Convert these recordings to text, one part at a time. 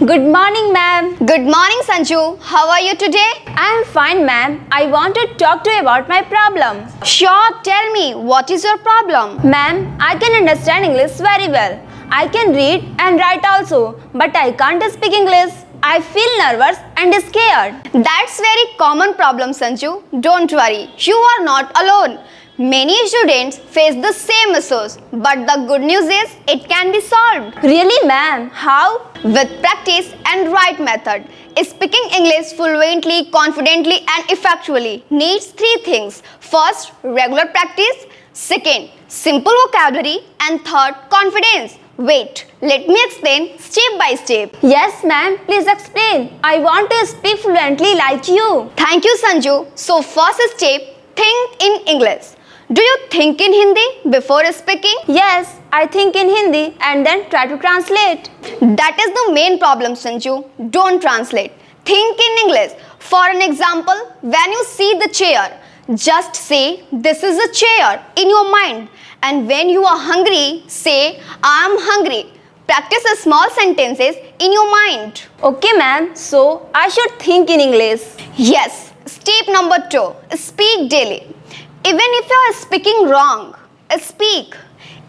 Good morning, ma'am. Good morning, Sanju. How are you today? I am fine, ma'am. I want to talk to you about my problem. Sure, tell me, what is your problem? Ma'am, I can understand English very well. I can read and write also, but I can't speak English. I feel nervous and scared. That's very common problem, Sanju. Don't worry, you are not alone. Many students face the same issues, but the good news is it can be solved. Really, ma'am? How? With practice and right method. Speaking English fluently, confidently and effectively needs three things. First, regular practice. Second, simple vocabulary. And third, confidence. Wait, let me explain step by step. Yes, ma'am. Please explain. I want to speak fluently like you. Thank you, Sanju. So first step, think in English. Do you think in Hindi before speaking? Yes, I think in Hindi and then try to translate. That is the main problem, Sanju. Don't translate. Think in English. For an example, when you see the chair, just say, this is a chair in your mind. And when you are hungry, say, I am hungry. Practice small sentences in your mind. Okay, ma'am. So, I should think in English. Yes. Step number 2. Speak daily. Even if you are speaking wrong, speak.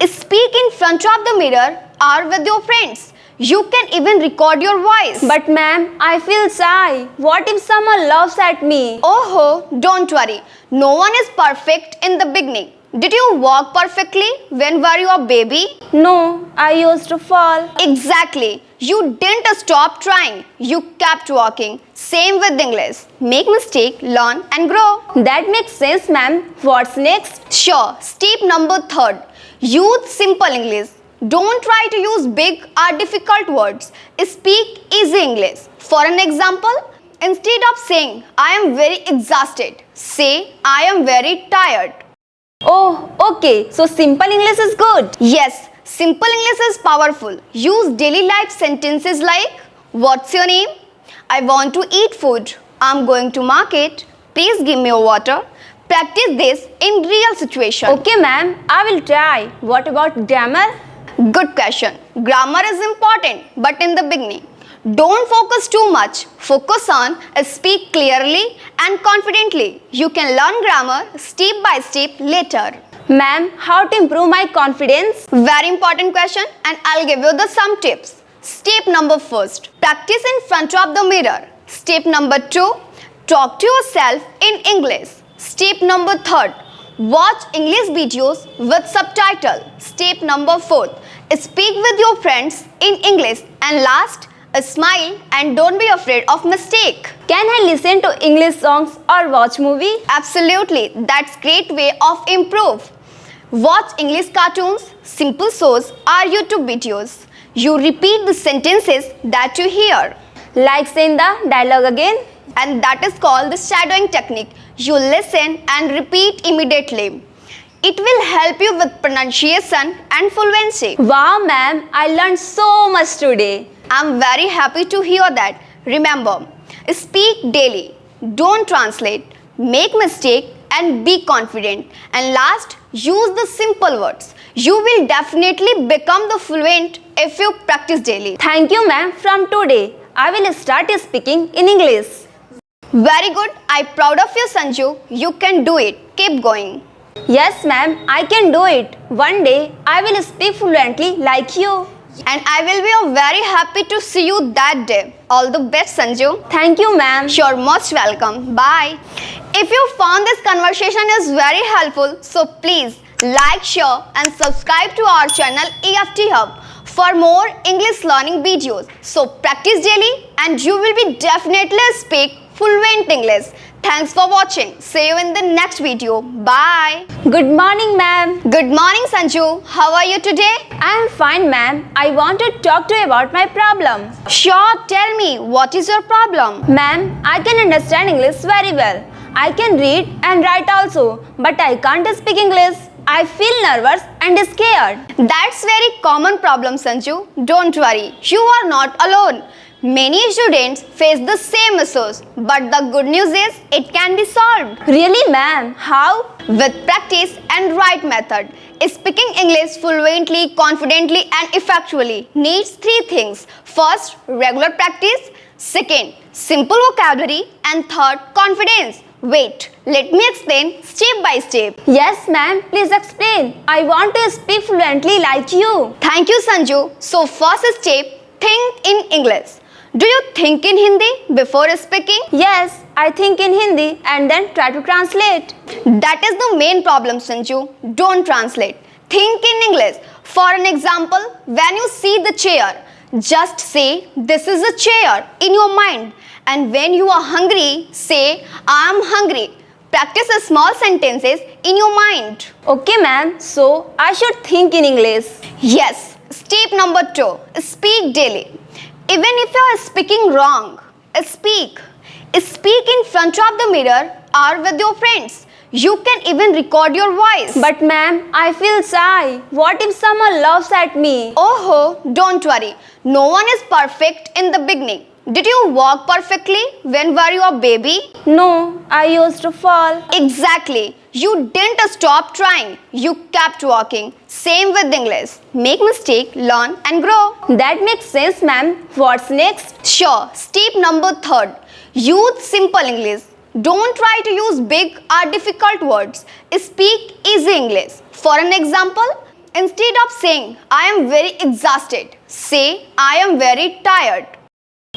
Speak in front of the mirror or with your friends. You can even record your voice. But ma'am, I feel shy. What if someone laughs at me? Oh, don't worry. No one is perfect in the beginning. Did you walk perfectly when were you a baby? No, I used to fall. Exactly. You didn't stop trying. You kept walking. Same with English. Make mistake, learn and grow. That makes sense, ma'am. What's next? Sure. Step number 3. Use simple English. Don't try to use big or difficult words. Speak easy English. For an example, instead of saying, I am very exhausted, say, I am very tired. Oh, okay. So simple English is good. Yes, simple English is powerful. Use daily life sentences like, what's your name? I want to eat food. I'm going to market. Please give me your water. Practice this in real situation. Okay, ma'am. I will try. What about grammar? Good question. Grammar is important, but in the beginning. Don't focus too much. Focus on speak clearly and confidently. You can learn grammar step by step later. Ma'am, how to improve my confidence? Very important question, and I'll give you the some tips. Step number 1. Practice in front of the mirror. Step number 2. Talk to yourself in English. Step number 3. Watch English videos with subtitle. Step number 4. Speak with your friends in English. And last, smile and don't be afraid of mistake. Can I listen to English songs or watch movie? Absolutely, that's great way of improve. Watch English cartoons, simple shows or YouTube videos. You repeat the sentences that you hear. Like saying the dialogue again? And that is called the shadowing technique. You listen and repeat immediately. It will help you with pronunciation and fluency. Wow, ma'am, I learned so much today. I'm very happy to hear that. Remember, speak daily. Don't translate. Make mistake and be confident. And last, use the simple words. You will definitely become the fluent if you practice daily. Thank you, ma'am. From today, I will start speaking in English. Very good. I'm proud of you, Sanju. You can do it. Keep going. Yes, ma'am, I can do it. One day, I will speak fluently like you. And I will be very happy to see you that day. All the best, Sanju. Thank you, ma'am. You're most welcome. Bye. If you found this conversation is very helpful, so please like, share and subscribe to our channel EFT Hub for more English learning videos. So practice daily and you will be definitely speak fluent English. Thanks for watching. See you in the next video. Bye. Good morning, ma'am. Good morning, Sanju. How are you today? I am fine, ma'am. I want to talk to you about my problem. Sure, tell me, what is your problem? Ma'am, I can understand English very well. I can read and write also, but I can't speak English. I feel nervous and scared. That's very common problem, Sanju. Don't worry, you are not alone. Many students face the same issues, but the good news is it can be solved. Really, ma'am? How? With practice and right method, speaking English fluently, confidently and effectively needs three things. First, regular practice. Second, simple vocabulary. And third, confidence. Wait, let me explain step by step. Yes, ma'am. Please explain. I want to speak fluently like you. Thank you, Sanju. So first step, think in English. Do you think in Hindi before speaking? Yes, I think in Hindi and then try to translate. That is the main problem, Sanju. Don't translate. Think in English. For an example, when you see the chair, just say, this is a chair in your mind. And when you are hungry, say, I am hungry. Practice small sentences in your mind. Okay, ma'am. So, I should think in English. Yes. Step number 2. Speak daily. Even if you are speaking wrong, speak. Speak in front of the mirror or with your friends. You can even record your voice. But ma'am, I feel shy. What if someone laughs at me? Oh, don't worry. No one is perfect in the beginning. Did you walk perfectly when were you a baby? No, I used to fall. Exactly. You didn't stop trying. You kept walking. Same with English. Make mistake, learn and grow. That makes sense, ma'am. What's next? Sure. Step number 3. Use simple English. Don't try to use big or difficult words. Speak easy English. For an example, instead of saying, I am very exhausted, say, I am very tired.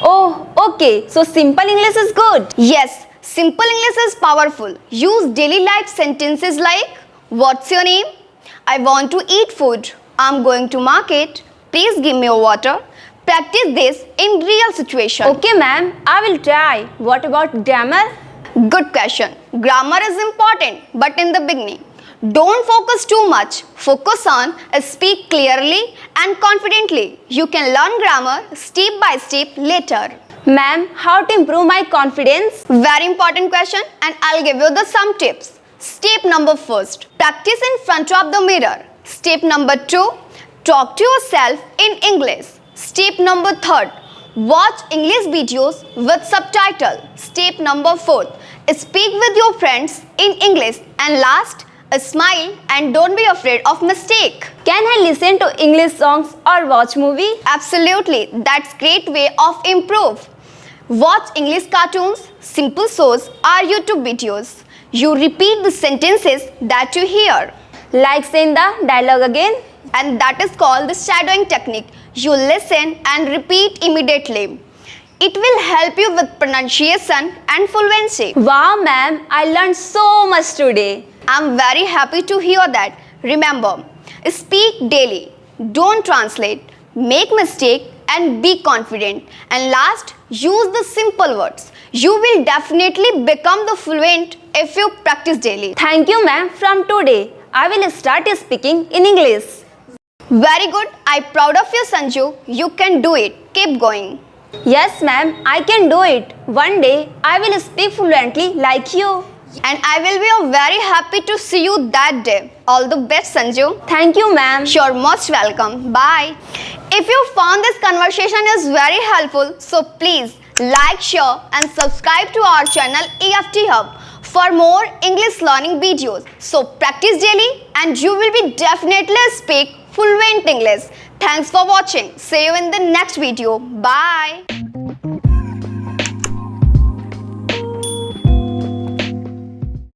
Oh, okay. So simple English is good. Yes, simple English is powerful. Use daily life sentences like, what's your name? I want to eat food. I'm going to market. Please give me a water. Practice this in real situation. Okay, ma'am. I will try. What about grammar? Good question. Grammar is important, but in the beginning. Don't focus too much. Focus on speak clearly and confidently. You can learn grammar step by step later. Ma'am, how to improve my confidence? Very important question, and I'll give you the some tips. Step number 1. Practice in front of the mirror. Step number 2. Talk to yourself in English. Step number 3. Watch English videos with subtitle. Step number 4. Speak with your friends in English. And last, smile and don't be afraid of mistake. Can I listen to English songs or watch movie? Absolutely, that's great way of improve. Watch English cartoons, simple shows or YouTube videos. You repeat the sentences that you hear. Like saying the dialogue again? And that is called the shadowing technique. You listen and repeat immediately. It will help you with pronunciation and fluency. Wow, ma'am, I learned so much today. I'm very happy to hear that. Remember, speak daily. Don't translate. Make mistake and be confident. And last, use the simple words. You will definitely become the fluent if you practice daily. Thank you, ma'am. From today, I will start speaking in English. Very good. I'm proud of you, Sanju. You can do it. Keep going. Yes, ma'am, I can do it. One day, I will speak fluently like you. And I will be very happy to see you that day. All the best, Sanju. Thank you, ma'am. You're most welcome. Bye. If you found this conversation is very helpful, so please like, share and subscribe to our channel EFT Hub for more English learning videos. So practice daily and you will be definitely speak fluent English. Thanks for watching. See you in the next video. Bye.